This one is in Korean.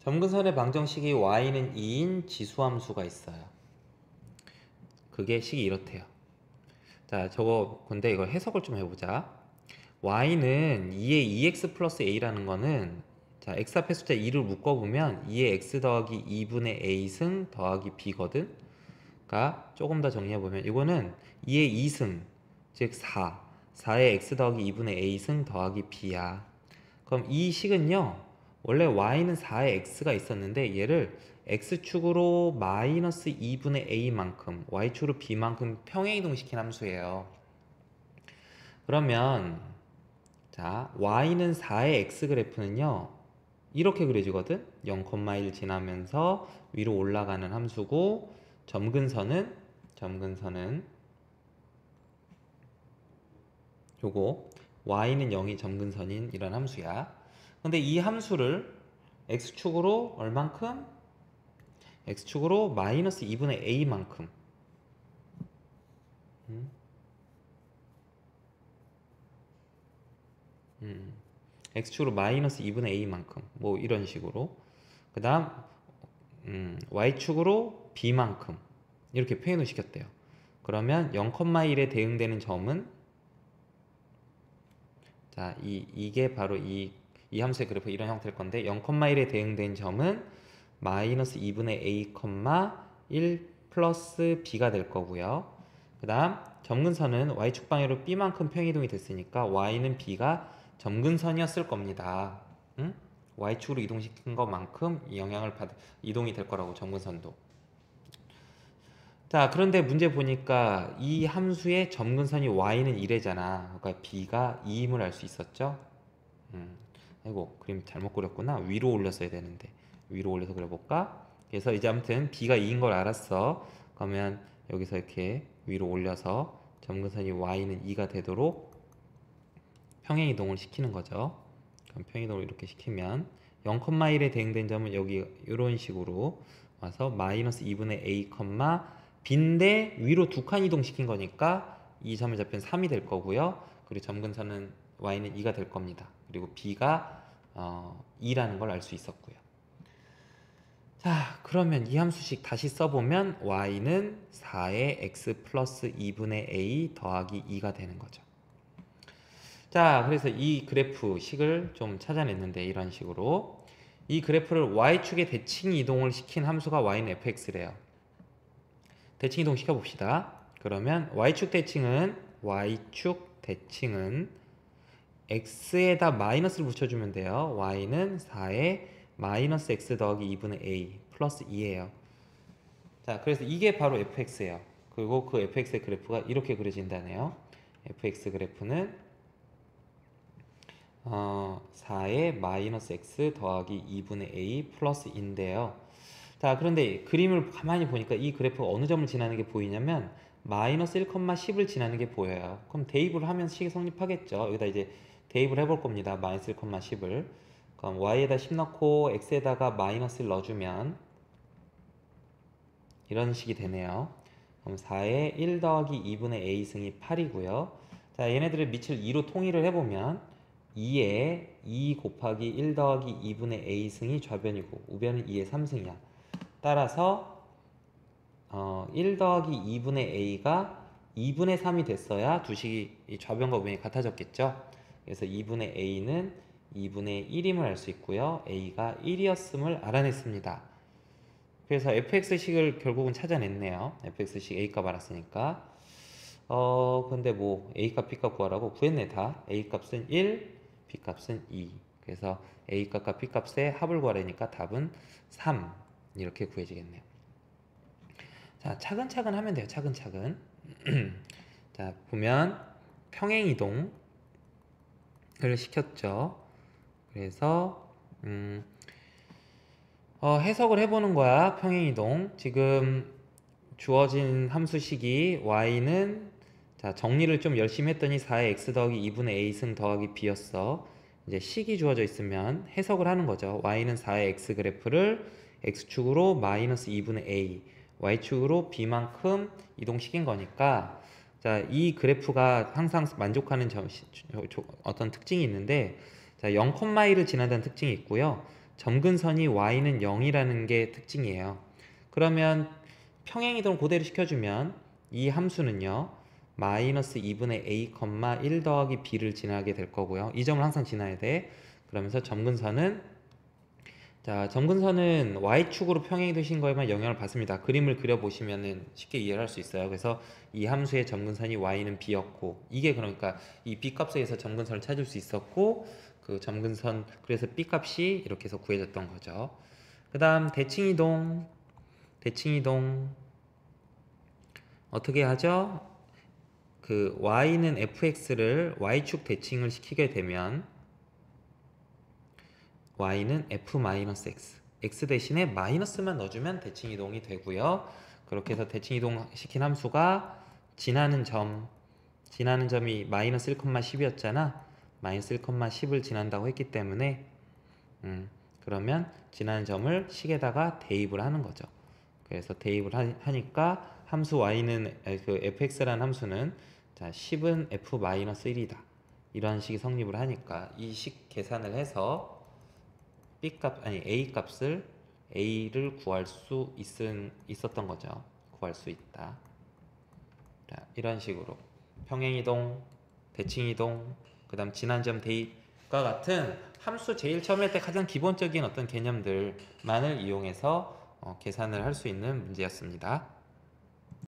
점근선의 방정식이 y는 2인 지수함수가 있어요. 그게 식이 이렇대요. 자, 저거 근데 이걸 해석을 좀 해보자. y는 2의 2x 플러스 a라는 거는 자, x 앞에 숫자 2를 묶어보면 2의 x 더하기 2분의 a 승 더하기 b거든. 그러니까 조금 더 정리해보면 이거는 2의 2승 즉 4의 x 더하기 2분의 a 승 더하기 b야. 그럼 이 식은요, 원래 y는 4에 x가 있었는데 얘를 x축으로 마이너스 2분의 a만큼 y축으로 b만큼 평행이동시킨 함수예요. 그러면 자, y는 4의 x 그래프는요 이렇게 그려지거든. 0,1 지나면서 위로 올라가는 함수고, 점근선은 요거 y는 0이 점근선인 이런 함수야. 근데 이 함수를 x축으로 얼만큼? x축으로 마이너스 2분의 a만큼 x축으로 마이너스 2분의 a만큼 뭐 이런 식으로, 그 다음 y축으로 b만큼 이렇게 표현을 시켰대요. 그러면 0,1에 대응되는 점은 자, 이게 바로 이 함수의 그래프 이런 형태일 건데 0,1에 대응된 점은 마이너스 2분의 a, 1 플러스 b가 될 거고요. 그 다음 점근선은 y축 방향으로 b만큼 평이동이 됐으니까 y는 b가 점근선이었을 겁니다. 응? y축으로 이동시킨 것만큼 영향을 받 이동이 될 거라고, 점근선도. 자, 그런데 문제 보니까 이 함수의 점근선이 y는 1이잖아. 그러니까 b가 2임을 알 수 있었죠. 아이고, 그림 잘못 그렸구나. 위로 올렸어야 되는데 위로 올려서 그려볼까? 그래서 이제 아무튼 b가 2인 걸 알았어. 그러면 여기서 이렇게 위로 올려서 점근선이 y는 2가 되도록 평행이동을 시키는 거죠. 그럼 평행이동을 이렇게 시키면 0,1에 대응된 점은 여기 이런 식으로 와서 마이너스 2분의 a, b인데 위로 두 칸 이동시킨 거니까 이 점의 좌표는 3이 될 거고요. 그리고 점근선은 y는 2가 될 겁니다. 그리고 b가 2라는 걸 알 수 있었고요. 자, 그러면 이 함수식 다시 써보면 y는 4의 x 플러스 2분의 a 더하기 2가 되는 거죠. 자, 그래서 이 그래프 식을 좀 찾아냈는데 이런 식으로 이 그래프를 y축에 대칭 이동을 시킨 함수가 y는 fx래요. 대칭 이동 시켜봅시다. 그러면 y축 대칭은 x에다 마이너스를 붙여주면 돼요. y는 4에 마이너스 x 더하기 2분의 a 플러스 2예요. 자, 그래서 이게 바로 fx예요. 그리고 그 fx의 그래프가 이렇게 그려진다네요. fx 그래프는 4에 마이너스 x 더하기 2분의 a 플러스 2인데요. 자, 그런데 그림을 가만히 보니까 이 그래프가 어느 점을 지나는 게 보이냐면 마이너스 1,10을 지나는 게 보여요. 그럼 대입을 하면 식이 성립하겠죠. 여기다 이제 대입을 해볼 겁니다. 마이너스 1,10을. 그럼 y에다 10 넣고 x에다가 마이너스 1 넣어주면 이런 식이 되네요. 그럼 4에 1 더하기 2분의 a 승이 8이고요. 자, 얘네들을 밑을 2로 통일을 해보면 2에 2 곱하기 1 더하기 2분의 a 승이 좌변이고 우변은 2의 3승이야. 따라서 1 더하기 2분의 a가 2분의 3이 됐어야 두 식이 좌변과 우변이 같아졌겠죠. 그래서 2분의 a는 2분의 1임을 알 수 있고요. a가 1이었음을 알아냈습니다. 그래서 fx식을 결국은 찾아냈네요. fx식 a값 알았으니까. 근데 뭐 a값 b값 구하라고 구했네. 다 a값은 1, b값은 2. 그래서 a값과 b값의 합을 구하려니까 답은 3 이렇게 구해지겠네요. 자, 차근차근 하면 돼요. 차근차근. 자, 보면 평행이동을 시켰죠. 그래서 해석을 해보는 거야. 평행이동. 지금 주어진 함수식이 y는 자, 정리를 좀 열심히 했더니 4의 x 더하기 2분의 a 승 더하기 b였어. 이제 식이 주어져 있으면 해석을 하는 거죠. y는 4의 x 그래프를 x축으로 마이너스 2분의 a, y축으로 b만큼 이동시킨 거니까 자, 이 그래프가 항상 만족하는 어떤 특징이 있는데 자, 0,1을 지난다는 특징이 있고요. 점근선이 y는 0이라는 게 특징이에요. 그러면 평행이동을 그대로 시켜주면 이 함수는요 마이너스 2분의 a, 1 더하기 b를 지나게 될 거고요. 이 점을 항상 지나야 돼. 그러면서 점근선은 y축으로 평행이동신 거에만 영향을 받습니다. 그림을 그려보시면은 쉽게 이해를 할 수 있어요. 그래서 이 함수의 점근선이 y는 b였고, 이게 그러니까 이 b 값에 의해서 점근선을 찾을 수 있었고, 그 점근선, 그래서 b 값이 이렇게 해서 구해졌던 거죠. 그 다음 대칭이동 어떻게 하죠? 그 y는 fx를 y축 대칭을 시키게 되면 y는 f-x, x 대신에 마이너스만 넣어주면 대칭이동이 되고요. 그렇게 해서 대칭이동 시킨 함수가 지나는 점이 마이너스 1,10이었잖아. 마이너스 1,10을 지난다고 했기 때문에 그러면 지나는 점을 식에다가 대입을 하는 거죠. 그래서 대입을 하니까 함수 y는 그 fx라는 함수는 자 10은 f-1이다. 이런 식이 성립을 하니까 이 식 계산을 해서 a를 구할 수 있었던 거죠. 구할 수 있다. 자, 이런 식으로 평행이동, 대칭이동, 그 다음 지난점 대입과 같은 함수 제일 처음에 할 때 가장 기본적인 어떤 개념들만을 이용해서 계산을 할 수 있는 문제였습니다.